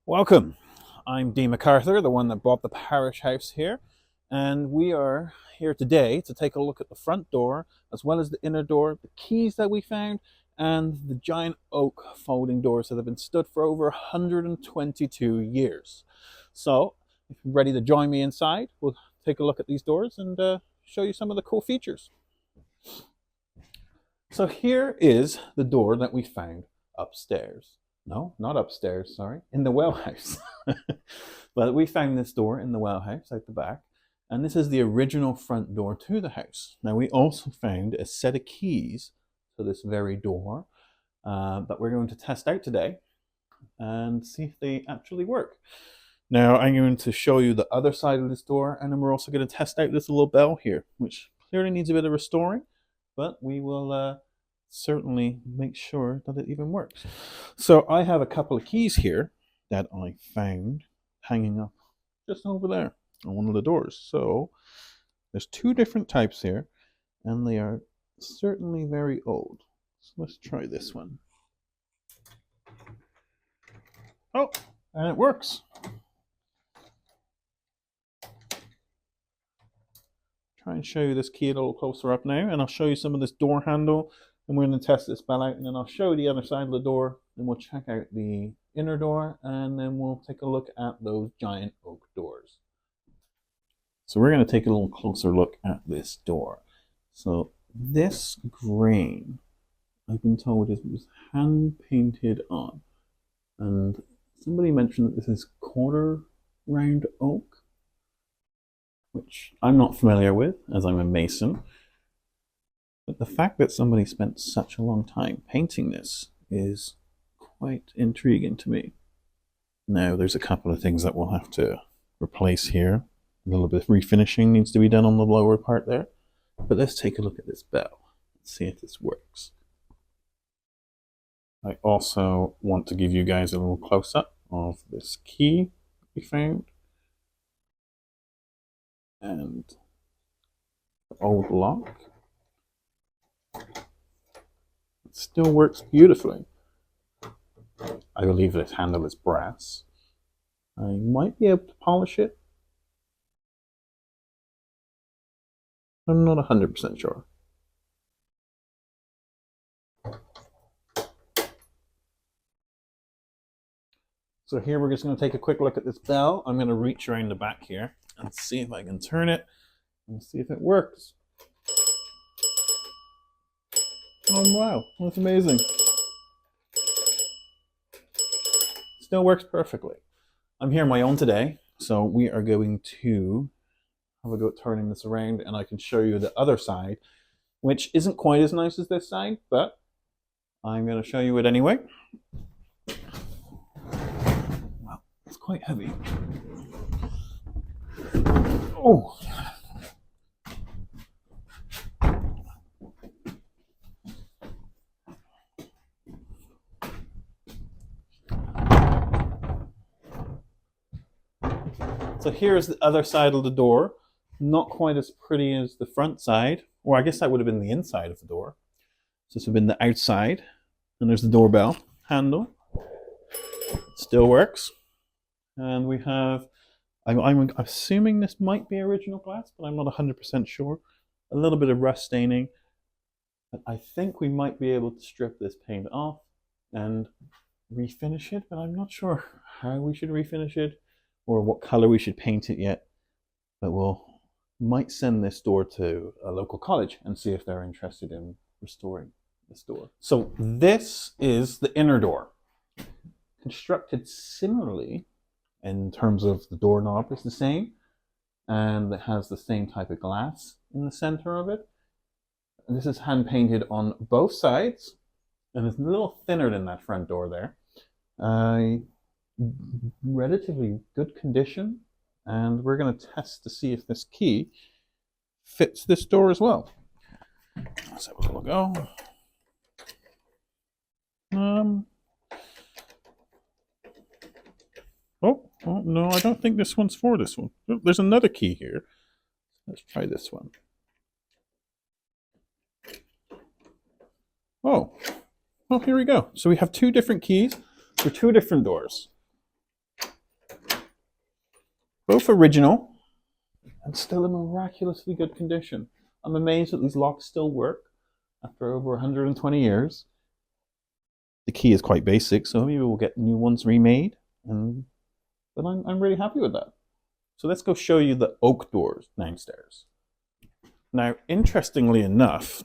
Welcome. I'm Dean MacArthur, the one that bought the parish house here, and we are here today to take a look at the front door as well as the inner door, the keys that we found, and the giant oak folding doors that have been stood for over 122 years. So, if you're ready to join me inside, we'll take a look at these doors and show you some of the cool features. So here is the door that we found upstairs. No, not upstairs, sorry, in the well house. But we found this door in the well house out the back, and this is the original front door to the house. Now we also found a set of keys to this very door that we're going to test out today and see if they actually work. Now I'm going to show you the other side of this door, and then we're also going to test out this little bell here, which clearly needs a bit of restoring, but we will certainly make sure that it even works. So I have a couple of keys here that I found hanging up just over there on one of the doors. So there's two different types here, and they are certainly very old. So let's try this one. Oh, and it works. Try and show you this key a little closer up now, and I'll show you some of this door handle, and we're going to test this bell out, and then I'll show you the other side of the door, and we'll check out the inner door, and then we'll take a look at those giant oak doors. So we're going to take a little closer look at this door. So this grain, I've been told, was hand painted on, and somebody mentioned that this is quarter round oak, which I'm not familiar with, as I'm a mason. But the fact that somebody spent such a long time painting this is quite intriguing to me. Now, there's a couple of things that we'll have to replace here. A little bit of refinishing needs to be done on the lower part there. But let's take a look at this bell and see if this works. I also want to give you guys a little close-up of this key we found. And the old lock. It still works beautifully. I believe this handle is brass. I might be able to polish it. I'm not 100% sure. So here we're just going to take a quick look at this bell. I'm going to reach around the back here and see if I can turn it and see if it works. Oh wow, that's amazing. Still works perfectly. I'm here on my own today, so we are going to have a go at turning this around, and I can show you the other side, which isn't quite as nice as this side, but I'm going to show you it anyway. Wow, it's quite heavy. Oh. So here's the other side of the door. Not quite as pretty as the front side. Or I guess that would have been the inside of the door. So this would have been the outside. And there's the doorbell handle. It still works. And we have, I'm assuming this might be original glass, but I'm not 100% sure. A little bit of rust staining. But I think we might be able to strip this paint off and refinish it, but I'm not sure how we should refinish it or what color we should paint it yet. But might send this door to a local college and see if they're interested in restoring this door. So this is the inner door. Constructed similarly in terms of the doorknob is the same, and it has the same type of glass in the center of it. And this is hand painted on both sides, and it's a little thinner than that front door there. Relatively good condition, and we're going to test to see if this key fits this door as well. Let's have a little go. Oh no, I don't think this one's for this one. Oh, there's another key here. Let's try this one. Oh, well, here we go. So we have two different keys for two different doors. Both original and still in miraculously good condition. I'm amazed that these locks still work after over 120 years. The key is quite basic, so maybe we'll get new ones remade, but I'm really happy with that. So let's go show you the oak doors downstairs. Now, interestingly enough,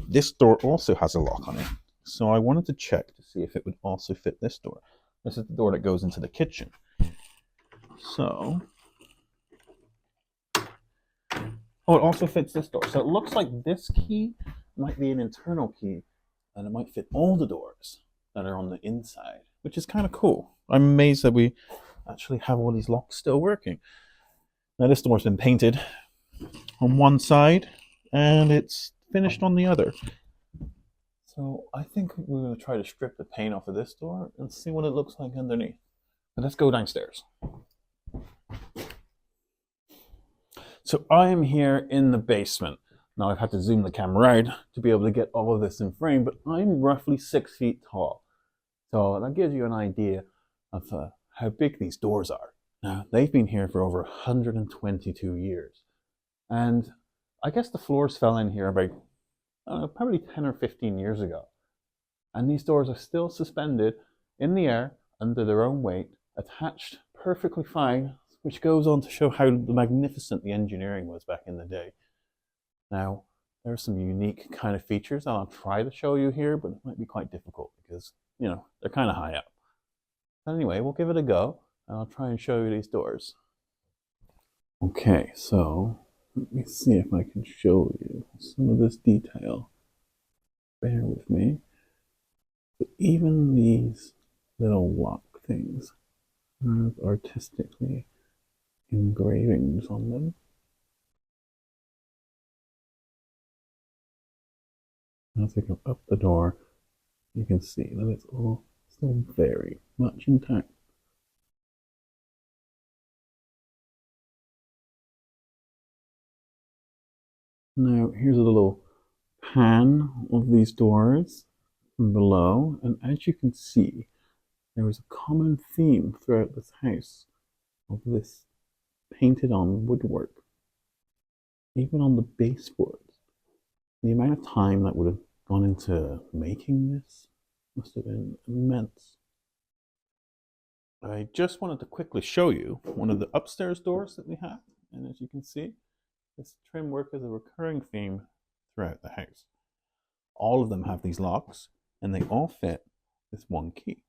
this door also has a lock on it. So I wanted to check to see if it would also fit this door. This is the door that goes into the kitchen. So, oh, it also fits this door. So it looks like this key might be an internal key, and it might fit all the doors that are on the inside, which is kind of cool. I'm amazed that we actually have all these locks still working. Now this door's been painted on one side, and it's finished on the other. So I think we're going to try to strip the paint off of this door and see what it looks like underneath. But let's go downstairs. So I am here in the basement. Now I've had to zoom the camera out to be able to get all of this in frame, but I'm roughly 6 feet tall. So that gives you an idea of how big these doors are. Now they've been here for over 122 years. And I guess the floors fell in here about probably 10 or 15 years ago. And these doors are still suspended in the air under their own weight, attached perfectly fine, which goes on to show how magnificent the engineering was back in the day. Now, there are some unique kind of features I'll try to show you here, but it might be quite difficult because, you know, they're kind of high up. But anyway, we'll give it a go, and I'll try and show you these doors. Okay, so let me see if I can show you some of this detail. Bear with me. But even these little lock things have artistically engravings on them. As I go up the door, you can see that it's all still very much intact. Now, here's a little pan of these doors from below, and as you can see, there is a common theme throughout this house of this painted on woodwork. Even on the baseboards. The amount of time that would have gone into making this must have been immense. I just wanted to quickly show you one of the upstairs doors that we have, and as you can see, this trim work is a recurring theme throughout the house. All of them have these locks, and they all fit this one key.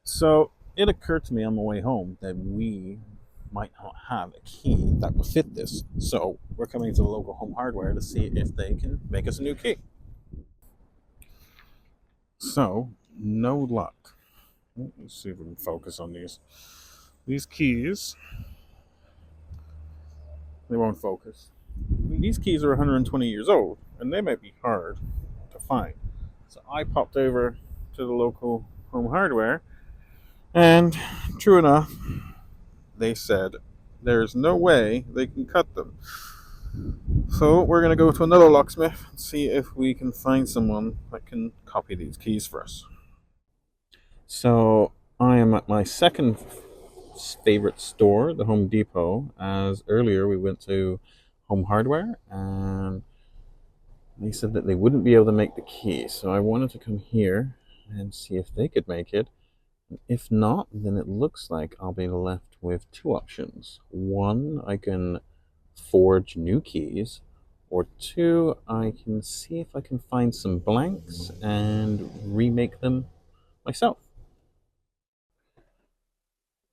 So it occurred to me on the way home that we might not have a key that would fit this. So we're coming to the local home hardware to see if they can make us a new key. So, no luck. Let's see if we can focus on these. These keys, they won't focus. These keys are 120 years old, and they might be hard to find. So I popped over to the local home hardware, and true enough, they said there's no way they can cut them. So we're going to go to another locksmith and see if we can find someone that can copy these keys for us. So I am at my second favorite store, the Home Depot, as earlier we went to Home Hardware and they said that they wouldn't be able to make the key. So I wanted to come here and see if they could make it. If not, then it looks like I'll be left with two options. One, I can forge new keys, or two, I can see if I can find some blanks and remake them myself.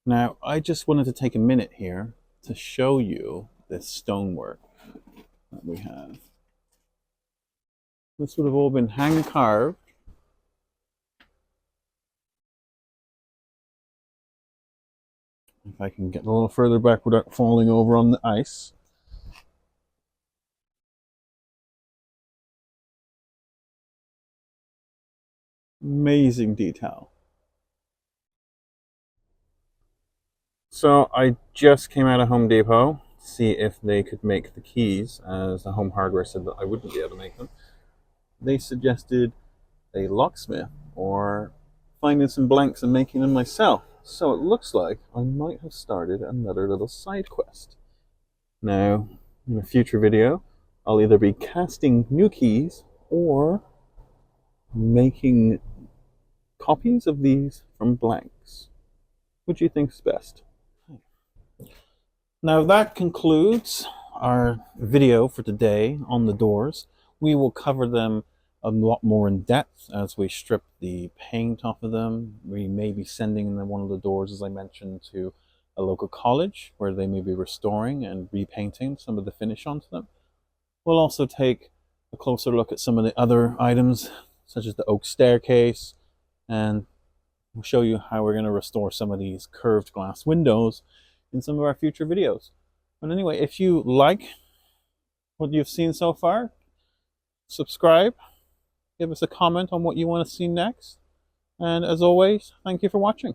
Now, I just wanted to take a minute here to show you this stonework that we have. This would have all been hand carved. If I can get a little further back without falling over on the ice. Amazing detail. So I just came out of Home Depot to see if they could make the keys, as the Home Hardware said that I wouldn't be able to make them. They suggested a locksmith or finding some blanks and making them myself. So it looks like I might have started another little side quest. Now, in a future video, I'll either be casting new keys or making copies of these from blanks. Which do you think's best? Now that concludes our video for today on the doors. We will cover them a lot more in depth as we strip the paint off of them. We may be sending them one of the doors, as I mentioned, to a local college where they may be restoring and repainting some of the finish onto them. We'll also take a closer look at some of the other items, such as the oak staircase, and we'll show you how we're going to restore some of these curved glass windows in some of our future videos. But anyway, if you like what you've seen so far, subscribe, give us a comment on what you want to see next, and as always, thank you for watching.